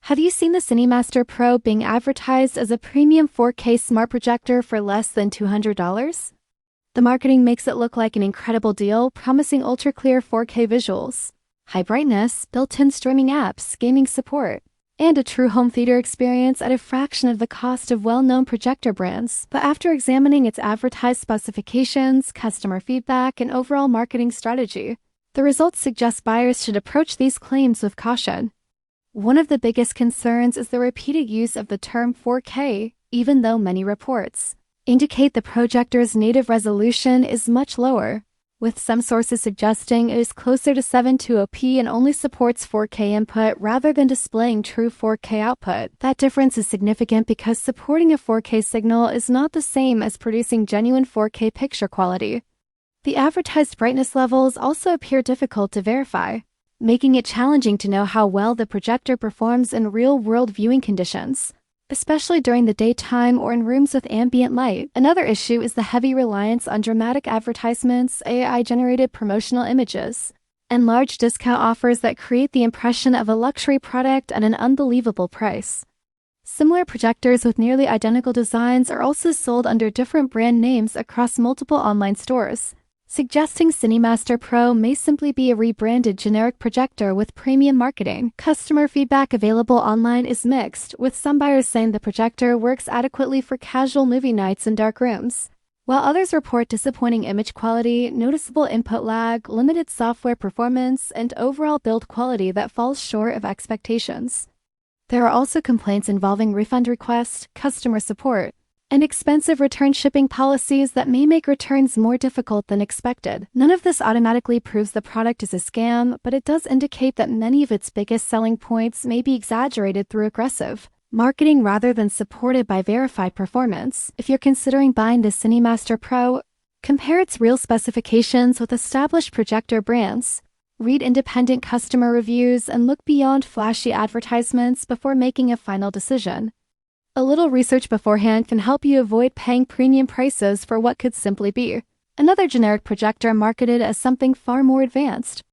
Have you seen the CineMaster Pro being advertised as a premium 4K smart projector for less than $200? The marketing makes it look like an incredible deal, promising ultra-clear 4K visuals, high brightness, built-in streaming apps, gaming support, and a true home theater experience at a fraction of the cost of well-known projector brands. But after examining its advertised specifications, customer feedback, and overall marketing strategy, the results suggest buyers should approach these claims with caution. One of the biggest concerns is the repeated use of the term 4K, even though many reports indicate the projector's native resolution is much lower, with some sources suggesting it is closer to 720p and only supports 4K input rather than displaying true 4K output. That difference is significant because supporting a 4K signal is not the same as producing genuine 4K picture quality. The advertised brightness levels also appear difficult to verify, making it challenging to know how well the projector performs in real-world viewing conditions, especially during the daytime or in rooms with ambient light. Another issue is the heavy reliance on dramatic advertisements, AI-generated promotional images, and large discount offers that create the impression of a luxury product at an unbelievable price. Similar projectors with nearly identical designs are also sold under different brand names across multiple online stores, suggesting CineMaster Pro may simply be a rebranded generic projector with premium marketing. Customer feedback available online is mixed, with some buyers saying the projector works adequately for casual movie nights in dark rooms, while others report disappointing image quality, noticeable input lag, limited software performance, and overall build quality that falls short of expectations. There are also complaints involving refund requests, customer support, and expensive return shipping policies that may make returns more difficult than expected. None of this automatically proves the product is a scam, but it does indicate that many of its biggest selling points may be exaggerated through aggressive marketing rather than supported by verified performance. If you're considering buying the CineMaster Pro, compare its real specifications with established projector brands. Read independent customer reviews and look beyond flashy advertisements before making a final decision. A little research beforehand can help you avoid paying premium prices for what could simply be another generic projector marketed as something far more advanced.